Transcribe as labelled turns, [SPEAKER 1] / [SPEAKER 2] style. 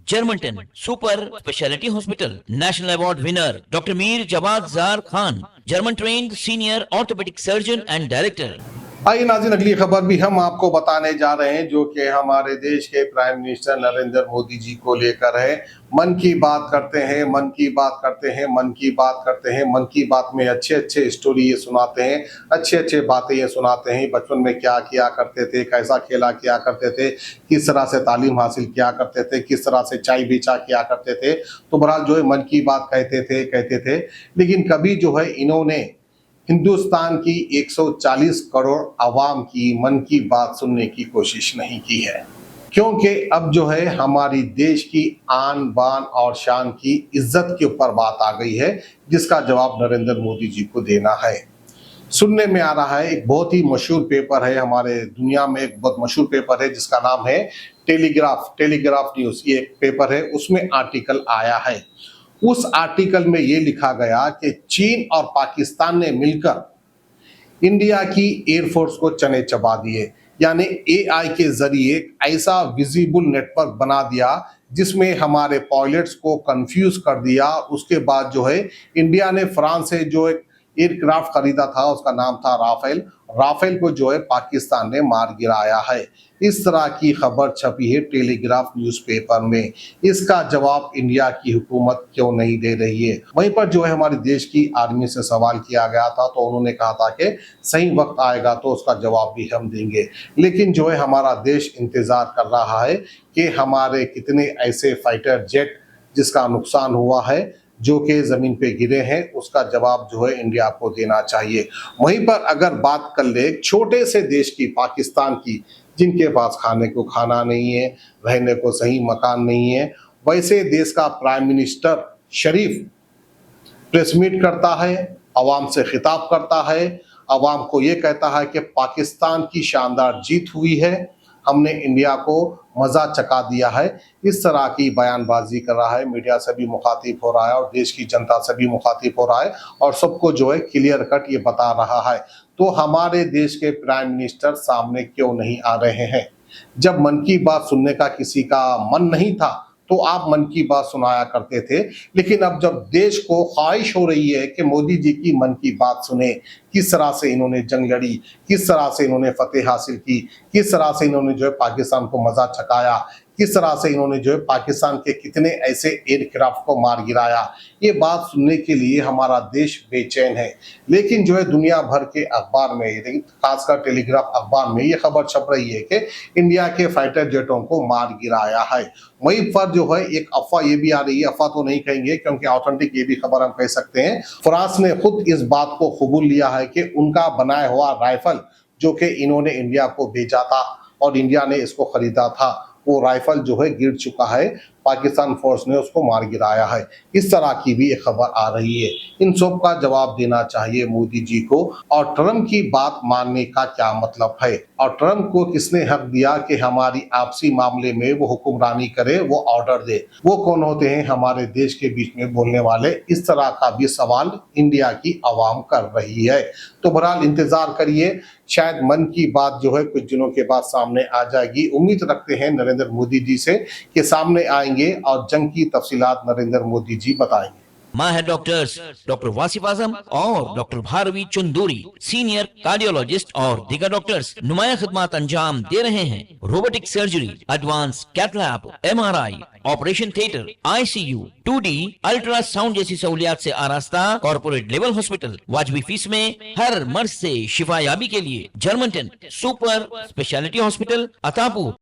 [SPEAKER 1] German 10 super speciality hospital, national award winner doctor Mir Jawad Jar Khan, German trained senior orthopaedic surgeon and director.
[SPEAKER 2] आइए नाज़रीन, अगली खबर भी हम आपको बताने जा रहे हैं जो कि हमारे देश के प्राइम मिनिस्टर नरेंद्र मोदी जी को लेकर है। मन की बात करते हैं, मन की बात करते हैं, मन की बात करते हैं। मन की बात में अच्छे अच्छे स्टोरी ये सुनाते हैं, अच्छे अच्छे बातें ये सुनाते हैं। बचपन में क्या किया करते थे, कैसा खेला किया करते थे, किस तरह से तालीम हासिल किया करते थे, किस तरह से चाय बेचा किया करते थे। तो बहरहाल जो है मन की बात कहते थे। लेकिन कभी जो है इन्होंने हिंदुस्तान की 140 करोड़ आवाम की मन की बात सुनने की कोशिश नहीं की है, क्योंकि अब जो है हमारी देश की आन बान और शान की इज्जत के ऊपर बात आ गई है, जिसका जवाब नरेंद्र मोदी जी को देना है। सुनने में आ रहा है, एक बहुत ही मशहूर पेपर है हमारे दुनिया में, एक बहुत मशहूर पेपर है जिसका नाम है टेलीग्राफ न्यूज़। ये एक पेपर है, उसमें आर्टिकल आया है। उस आर्टिकल में ये लिखा गया कि चीन और पाकिस्तान ने मिलकर इंडिया की एयरफोर्स को चने चबा दिए, यानी एआई के जरिए ऐसा विजिबल नेटवर्क बना दिया जिसमें हमारे पायलट्स को कंफ्यूज कर दिया। उसके बाद जो है इंडिया ने फ्रांस से जो एक एयरक्राफ्ट खरीदा था, उसका नाम था राफेल को जो है पाकिस्तान ने मार गिराया है। इस तरह की खबर छपी है टेलीग्राफ न्यूज़पेपर में। इसका जवाब इंडिया की हुकूमत क्यों नहीं दे रही है? वहीं पर जो है हमारे देश की आर्मी से सवाल किया गया था, तो उन्होंने कहा था कि सही वक्त आएगा तो उसका जवाब भी हम देंगे। लेकिन जो है हमारा देश इंतजार कर रहा है कि हमारे कितने ऐसे फाइटर जेट जिसका नुकसान हुआ है, जो कि जमीन पे गिरे हैं, उसका जवाब जो है इंडिया को देना चाहिए। वहीं पर अगर बात कर ले छोटे से देश की, पाकिस्तान की, जिनके पास खाने को खाना नहीं है, रहने को सही मकान नहीं है, वैसे देश का प्राइम मिनिस्टर शरीफ प्रेस मीट करता है, आवाम से खिताब करता है, आवाम को ये कहता है कि पाकिस्तान की शानदार जीत हुई है, हमने इंडिया को मजा चका दिया है। इस तरह की बयानबाजी कर रहा है, मीडिया से भी मुखातिब हो रहा है और देश की जनता से भी मुखातिब हो रहा है और सबको जो है क्लियर कट ये बता रहा है। तो हमारे देश के प्राइम मिनिस्टर सामने क्यों नहीं आ रहे हैं? जब मन की बात सुनने का किसी का मन नहीं था तो आप मन की बात सुनाया करते थे, लेकिन अब जब देश को ख्वाहिश हो रही है कि मोदी जी की मन की बात सुने, किस तरह से इन्होंने जंग लड़ी, किस तरह से इन्होंने फतेह हासिल की, किस तरह से इन्होंने जो है पाकिस्तान को मजा चकाया, किस तरह से इन्होंने जो है पाकिस्तान के कितने ऐसे एयरक्राफ्ट को मार गिराया, ये बात सुनने के लिए हमारा देश बेचैन है। लेकिन जो है दुनिया भर के अखबार में, खासकर टेलीग्राफ अखबार में ये खबर छप रही है कि इंडिया के फाइटर जेटों को मार गिराया है। वहीं पर जो है एक अफवाह ये भी आ रही है, अफवाह तो नहीं कहेंगे क्योंकि ऑथेंटिक ये भी खबर हम कह सकते हैं। फ्रांस ने खुद इस बात को कबूल लिया है कि उनका बनाया हुआ राइफल जो कि इन्होंने इंडिया को भेजा था और इंडिया ने इसको खरीदा था, वो राइफल जो है गिर चुका है, पाकिस्तान फोर्स ने उसको मार गिराया है। इस तरह की भी एक खबर आ रही है। इन सब का जवाब देना चाहिए मोदी जी को। और ट्रम्प की बात मानने का क्या मतलब है, और ट्रम्प को किसने हक दिया कि हमारी आपसी मामले में वो हुक्मरानी करे, वो ऑर्डर दे? वो कौन होते हैं हमारे देश के बीच में बोलने वाले? इस तरह का भी सवाल इंडिया की आवाम कर रही है। तो बहरहाल इंतजार करिए, शायद मन की बात जो है कुछ दिनों के बाद सामने आ जाएगी। उम्मीद रखते हैं नरेंद्र मोदी जी से कि सामने आएंगे और जंग की तफसीलात नरेंद्र मोदी जी बताएंगे।
[SPEAKER 1] माहिर डॉक्टर्स डॉक्टर वासिफ आजम और doctor Bharvi Chanduri, senior cardiologist और दीगर डॉक्टर्स नुमाया खिदमत अंजाम दे रहे हैं। Robotic surgery, advance cath lab, MRI, operation theatre, ICU, 2D ultrasound जैसी सहूलियात से आरास्ता कॉर्पोरेट लेवल हॉस्पिटल। वाजबी फीस में हर मर्ज से शिफायाबी के लिए German 10 super speciality hospital, Attapur.